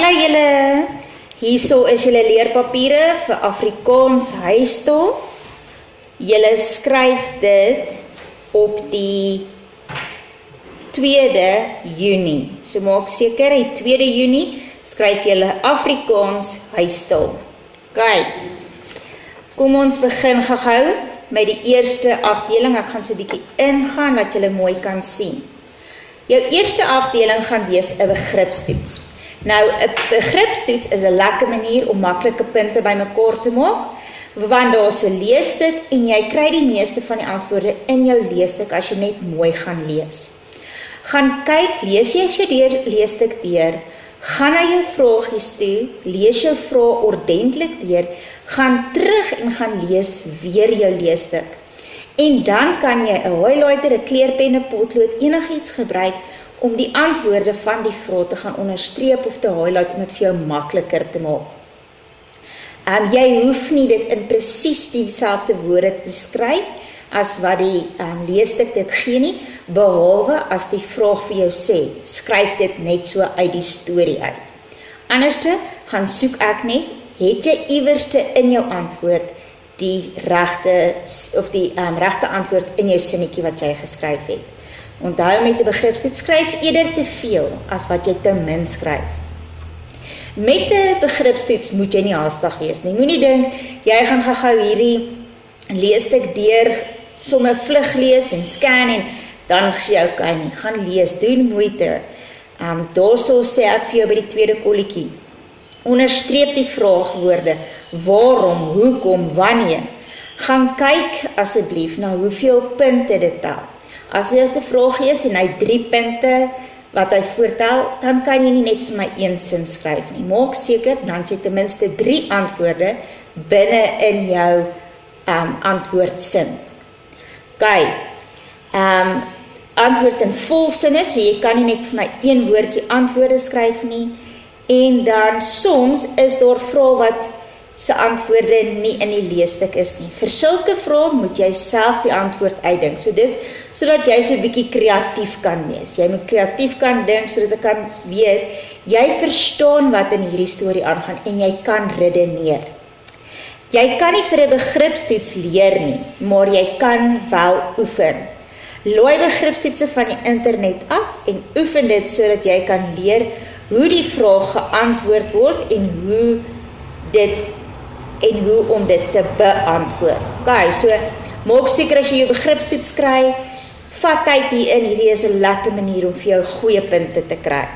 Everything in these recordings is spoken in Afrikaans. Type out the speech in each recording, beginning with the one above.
Hallo julle, hierso is julle leerpapiere vir Afrikaans huistol. Julle skryf dit op die 2de Junie. So maak seker, die 2de Junie skryf julle Afrikaans huistol. Kyk, kom ons begin gou met die eerste afdeling. Ek gaan so 'n bietjie ingaan dat julle mooi kan sien. Jou eerste afdeling gaan wees 'n begripstoets. Nou, 'n begripstoets is 'n lekker manier om maklike punte bymekaar te maak, want daar's 'n leesstuk en jy kry die meeste van die antwoorde in jou leesstuk as jy net mooi gaan lees. Gaan kyk, lees jy jou leesstuk deur, gaan na jou vragies toe, lees jou vrae ordentlik deur, gaan terug en gaan lees weer jou leesstuk. En dan kan jy 'n highlighter, 'n kleurpen, 'n potlood, enigiets gebruik om die antwoorde van die vrae te gaan onderstreep of te highlight om dit vir jou makliker te maak. Jy hoef nie dit in presies dieselfde woorde te skryf as wat die leesstuk dit gee nie, behalwe as die vraag vir jou sê, skryf dit net so uit die storie uit. Anderste gaan soek ek net, het jy iewerste in jou antwoord die regte antwoord in jou sinnetjie wat jy geskryf het. Onthou met 'n begripstoets, skryf eerder te veel as wat jy te min skryf. Met 'n begripstoets moet jy nie haastig wees nie. Moenie dink jy gaan gou hierdie leesstuk deur sommer vlug lees en scan en dan sê jy okay nie. Gaan lees, doen moeite. Daarso sê ek vir jou by die tweede kolletjie. Onderstreep die vraagwoorde. Waarom, hoekom, wanneer? Gaan kyk asseblief na hoeveel punte dit tel. As jy 'n vraag is en hy 3 punte wat hy voortel, dan kan jy nie net vir my een sin skryf nie. Maak seker dan jy ten minste 3 antwoorde binne in jou antwoordsin. Kyk, antwoord in volsinne, so jy kan nie net vir my een woordjie antwoorde skryf nie. En dan soms is daar vrae wat se antwoorde nie in die leesstuk is nie. Vir sulke vrae moet jy self die antwoord uitdink. So dis sodat jy so 'n bietjie kreatief kan wees. Jy moet kreatief kan dink sodat jy kan weet jy verstaan wat in hierdie storie aangaan en jy kan redeneer. Jy kan nie vir 'n begripstoets leer nie, maar jy kan wel oefen. Laai begripstoetse van die internet af en oefen dit sodat jy kan leer hoe die vraag geantwoord word en hoe om dit te beantwoord. Okay, so maak seker as jy jou begripstoets kry, vat tyd hierin, hierdie is 'n lekker manier om vir jou goeie punte te kry.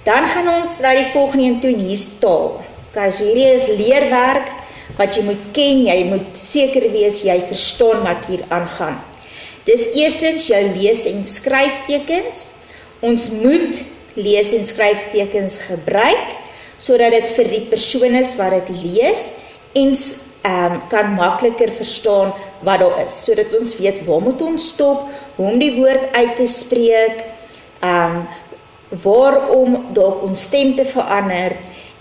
Dan gaan ons na die volgende een toe en hier's taal. Okay, so hierdie is leerwerk wat jy moet ken, jy moet seker wees jy verstaan wat hier aangaan. Dis eerstens jou lees- en skryftekens. Ons moet lees- en skryftekens gebruik, sodat dit vir die persoon is wat dit lees en kan makliker verstaan wat daar is, sodat ons weet waar moet ons stop, hoe om die woord uit te spreek, waarom dalk ons stem te verander,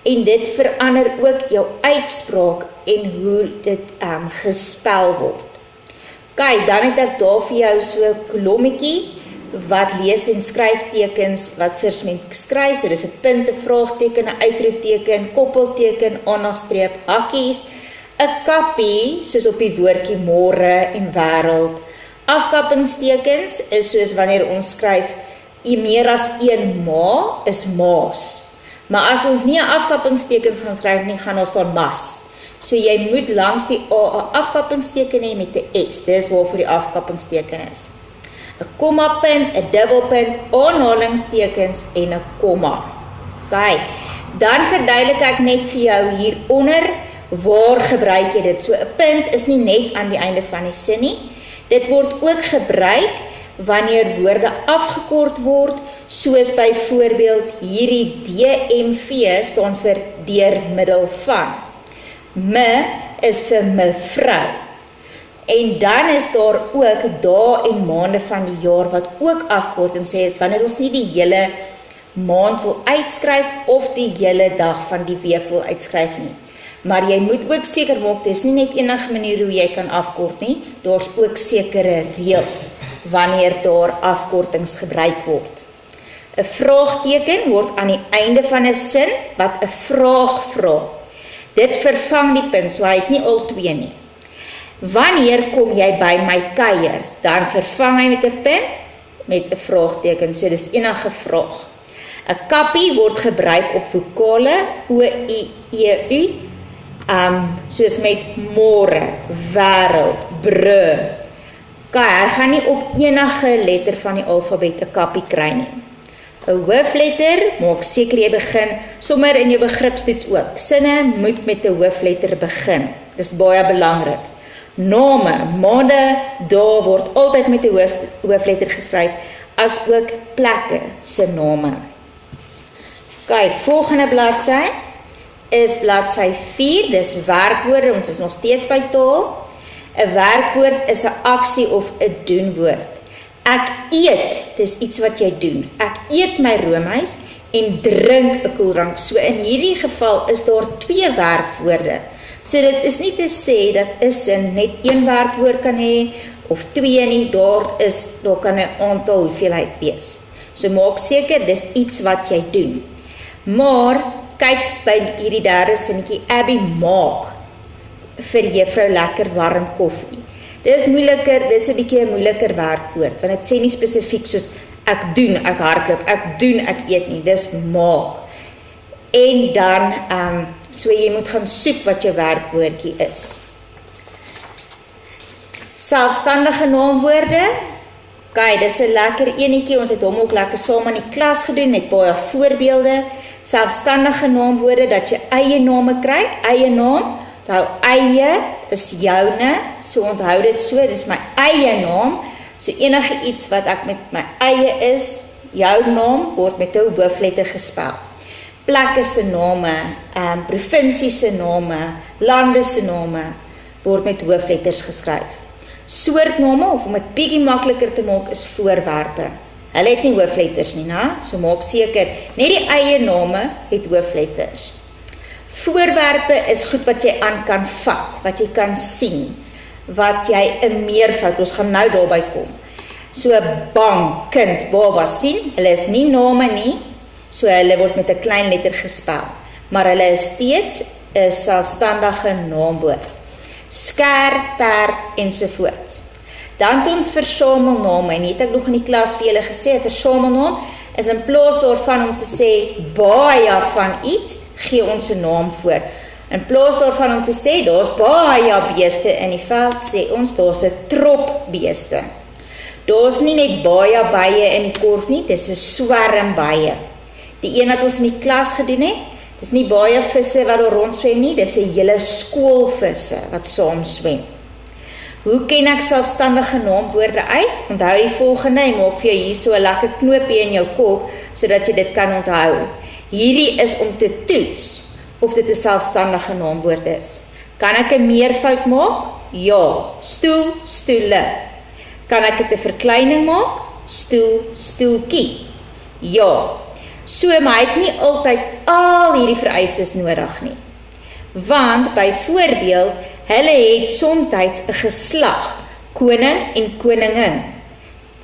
en dit verander ook jou uitspraak en hoe dit gespel word. Kyk, dan het ek daar vir jou so 'n kolommetjie wat lees- en skryftekens wat sirsment skryf, so dis 'n punt, 'n vraagteken, 'n uitroepteken, koppelteken, aandagstreep, hakkies, 'n kappie, soos op die woordjie môre en wêreld. Afkappingstekens is soos wanneer ons skryf, meer as een ma is maas. Maar as ons nie 'n afkappingstekens gaan skryf nie, gaan ons staan mas. So jy moet langs die A 'n afkappingsteken hê met 'n S, dis waarvoor die afkappingsteken is. 'n kommapunt, 'n dubbelpunt, aanhalingstekens en 'n komma. Okay, dan verduidelik ek net vir jou hieronder, waar gebruik jy dit? So 'n punt is nie net aan die einde van die sin nie. Dit word ook gebruik wanneer woorde afgekort word, soos byvoorbeeld hierdie DMV staan vir deur middel van. Me is vir mevrou. En dan is daar ook dae en maande van die jaar wat ook afkorting sê is wanneer ons nie die hele maand wil uitskryf of die hele dag van die week wil uitskryf nie. Maar jy moet ook seker maak, dis nie net enige manier hoe jy kan afkort nie, daar's ook sekere reëls wanneer daar afkortings gebruik word. 'n vraagteken word aan die einde van 'n sin wat 'n vraag vra. Dit vervang die punt, so hy het nie al twee nie. Wanneer kom jy by my kuier? Dan vervang hy met 'n punt met 'n vraagteken, so dis enige vraag. 'n Kappie word gebruik op vokale, O, I, E, U, soos met môre, wêreld, brû. Hy gaan nie op enige letter van die alfabet 'n kappie kry nie. 'n Hoofletter, maak seker jy begin, sommer in jou begripstoets ook. Sinne moet met 'n hoofletter begin. Dis baie belangrik. Name, maande, dae word altyd met 'n hoofletter geskryf, as ook plekke se name. Volgende bladsy is bladsy 4, dis werkwoorde, ons is nog steeds by taal. 'n Werkwoord is 'n aksie of 'n doenwoord. Ek eet, dis iets wat jy doen. Ek eet my roomys en drink 'n koeldrank. So in hierdie geval is daar 2 werkwoorde. So dit is nie te sê dat 'n sin net 1 werkwoord kan hê of 2 nie, daar kan 'n aantal hoeveelheid wees. So maak seker dis iets wat jy doen. Maar kyk by hierdie derde sinnetjie, Abby maak vir juffrou lekker warm koffie. Dis moeiliker, dis 'n bietjie 'n moeiliker werkwoord, want dit sê nie spesifiek soos ek doen, ek hardloop, ek doen, ek eet nie, dis maak. En dan, so jy moet gaan soek wat jou werkwoordjie is. Selfstandige naamwoorde, dis 'n lekker enetjie, ons het hom ook lekker saam in die klas gedoen, met baie voorbeelde. Selfstandige naamwoorde, dat jy eie name kry, eie naam, nou eie is joune, so onthou dit so, dis my eie naam, so enige iets wat ek met my eie is, jou naam word met 'n hoofletter gespel. Plekke se name, provinsie se name, lande se name word met hoofletters geskryf. Soortname, of om dit bietjie makliker te maak, is voorwerpe. Hulle het nie hoofletters nie, so maak seker, net die eie name het hoofletters. Voorwerpe is goed wat jy aan kan vat, wat jy kan sien, wat jy 'n meervoud, ons gaan nou daarby kom. So bank, kind, baba, sien, hulle is nie name nie, so hulle word met 'n klein letter gespel, maar hulle is steeds 'n selfstandige naamwoord. Sker, perd, ensovoorts. Dan het ons versamelname, en het ek nog in die klas vir julle gesê, 'n versamelnaam is in plaas daarvan om te sê baie van iets, gee ons 'n naam voor. In plaas daarvan om te sê daar's baie beeste in die veld, sê ons daar's 'n trop beeste. Daar's nie net baie bye in die korf nie, dis 'n swerm bye. Die een wat ons in die klas gedoen het, dis nie baie visse wat daar rondswem nie, dis 'n hele skool visse wat saam swem. Hoe ken ek selfstandige naamwoorde uit? Onthou die volgende, en maak vir jou hier so 'n lekker knoopie in jou kop, sodat jy dit kan onthou. Hierdie is om te toets of dit 'n selfstandige naamwoord is. Kan ek 'n meervoud maak? Ja. Stoel, stoele. Kan ek dit 'n verkleining maak? Stoel, stoeltjie. Ja. So, maar hy het nie altyd al hierdie vereistes nodig nie. Want, byvoorbeeld, hulle het soms 'n geslag, koning en koningin.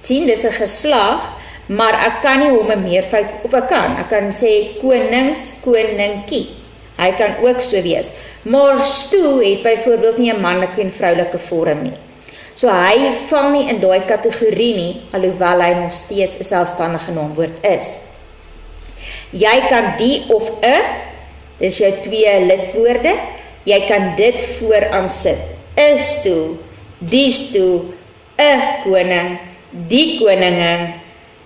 Sien, dis 'n geslag, maar ek kan nie hom 'n meervoud, of ek kan sê konings, koningkie. Hy kan ook so wees. Maar stoel het byvoorbeeld nie 'n manlike en vroulike vorm nie. So hy val nie in daai kategorie nie, alhoewel hy nog steeds 'n selfstandige naamwoord is. Jy kan die of 'n, dis jou 2 lidwoorde, jy kan dit vooraan sit. 'n stoel, die stoel, 'n koning, die koningin,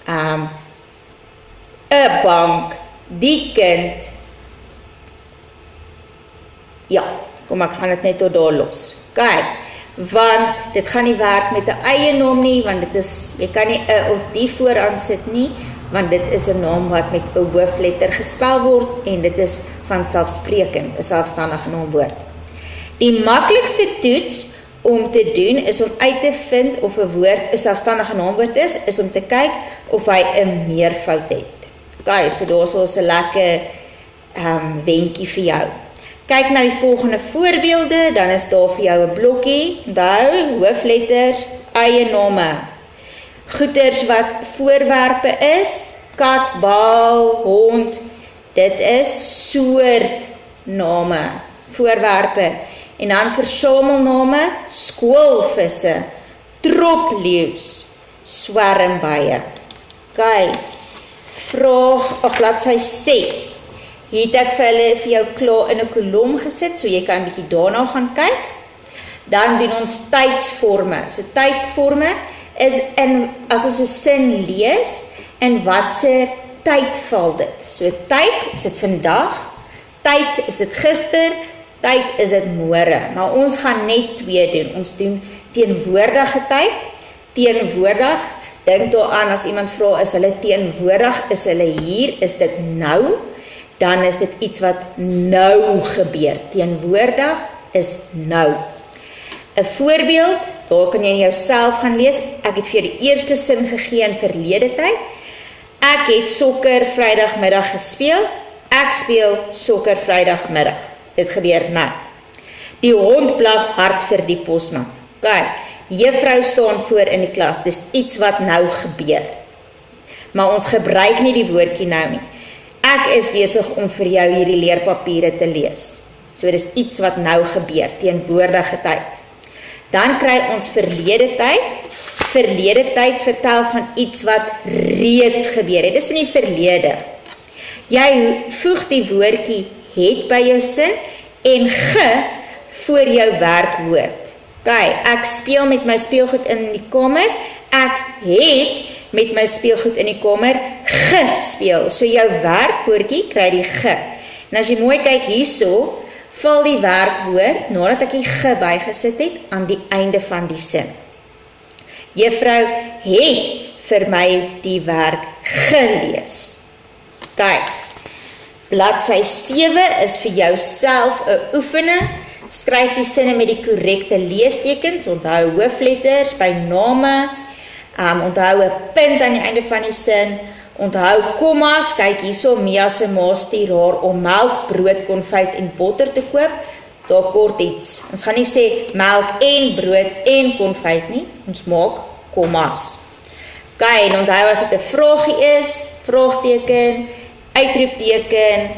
'n bank, die kind. Ja, kom ek gaan dit net tot daar los. Kyk, want dit gaan nie werk met 'n eie naam nie, want dit is, jy kan nie 'n of die vooraan sit nie, want dit is 'n naam wat met 'n hoofletter gespel word, en dit is vanselfsprekend 'n selfstandige naamwoord. Die maklikste toets om te doen is om uit te vind of 'n woord 'n selfstandige naamwoord is om te kyk of hy 'n meervoud het. Okay, so daar's ons 'n lekker wenkie vir jou. Kyk na die volgende voorbeelde, dan is daar vir jou 'n blokkie. Onthou, hoofletters, eie name. Goeders wat voorwerpe is, kat, bal, hond, dit is soortname, voorwerpe. En dan versamelname, skoolvisse, tropleeu's, swermbye. OK, bladsy 6. Hier het ek vir jou klaar in 'n kolom gesit, so jy kan 'n bietjie daarna gaan kyk. Dan doen ons tydsvorme. So tydvorme is as ons 'n sin lees, in watse tyd val dit. So tyd, is dit vandag, tyd, is dit gister, tyd, is dit môre. Maar ons gaan net 2 doen. Ons doen teenwoordige tyd, teenwoordig. Dink daaraan as iemand vra, is hulle teenwoordig, is hulle hier, is dit nou? Dan is dit iets wat nou gebeur. Teenwoordig is nou. 'n voorbeeld, daar kan jy jouself gaan lees. Ek het vir die eerste sin gegee in verlede tyd. Ek het sokker Vrydagmiddag gespeel. Ek speel sokker Vrydagmiddag. Dit gebeur nou. Die hond blaf hard vir die posman. OK, juffrou staan voor in die klas. Dis iets wat nou gebeur. Maar ons gebruik nie die woordjie nou nie. Ek is besig om vir jou hierdie leerpapiere te lees. So dis iets wat nou gebeur, teenwoordige tyd. Dan kry ons verlede tyd. Verlede tyd vertel van iets wat reeds gebeur het. Dis in die verlede. Jy voeg die woordjie het by jou sin en voor jou werkwoord. OK, ek speel met my speelgoed in die kamer. Ek het met my speelgoed in die kamer gespeel. So jou werkwoordjie kry die En as jy mooi kyk hierso, val die werkwoord, nadat ek die bygesit het, aan die einde van die sin. Juffrou het vir my die werk gelees. Kyk, bladsy 7 is vir jouself 'n oefening. Skryf die sinne met die korrekte leestekens, onthou hoofletters by name, onthou 'n punt aan die einde van die sin, onthou kommas, kyk hierso, Mia se ma stuur haar om melk, brood, konfyt en botter te koop, daar kort iets. Ons gaan nie sê melk en brood en konfyt nie, ons maak kommas. OK, en onthou as dit 'n vraagie is, vraagteken, uitroepteken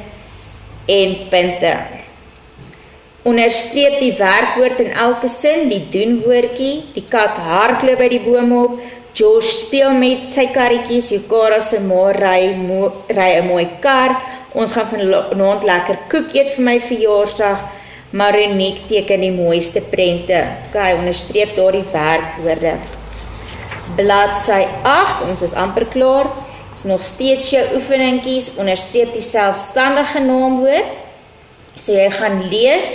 en punte. Onderstreep die werkwoord in elke sin, die doenwoordjie, die kat hardloop by die boom op, Josh speel met sy karretjies, Yukara se ma ry 'n mooi kar, ons gaan vanaand lekker koek eet vir my verjaarsdag, Maronique teken die mooiste prente. OK, onderstreep daar die werkwoorde. Bladsy 8, ons is amper klaar, is nog steeds jou oefeningkies, onderstreep die selfstandige naamwoord, so jy gaan lees,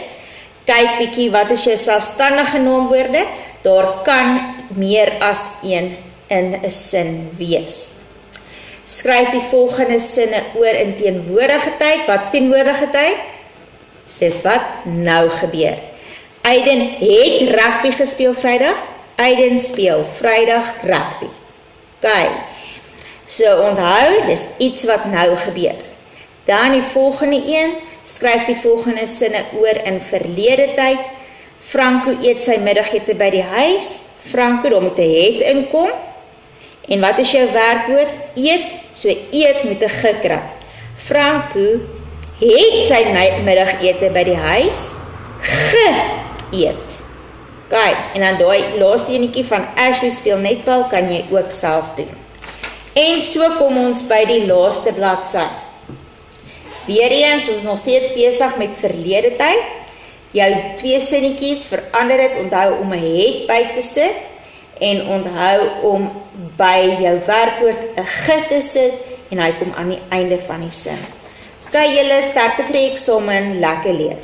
kyk bietjie wat is jou selfstandige naamwoorde, daar kan meer as een in 'n sin wees. Skryf die volgende sinne oor in teenwoordige tyd. Wat is teenwoordige tyd? Dis wat nou gebeur. Aiden het rugby gespeel Vrydag. Aiden speel Vrydag rugby. OK. So onthou, dis iets wat nou gebeur. Dan die volgende een, skryf die volgende sinne oor in verlede tyd. Franco eet sy middagete by die huis. Franco, daar moet 'n het inkom. En wat is jou werkwoord? Eet, so eet met 'n gekry. Franco het sy middagete by die huis geëet. Kyk, en dan daai laaste enetjie van Ashley speel netbal kan jy ook self doen. En so kom ons by die laaste bladsy. Weereens, ons is nog steeds besig met verlede tyd. Jou 2 sinnetjies, verander dit, onthou om 'n het by te sit en onthou om by jou werkwoord 'n te sit en hy kom aan die einde van die sin. OK julle, sterkte vir die eksamen, lekker leer.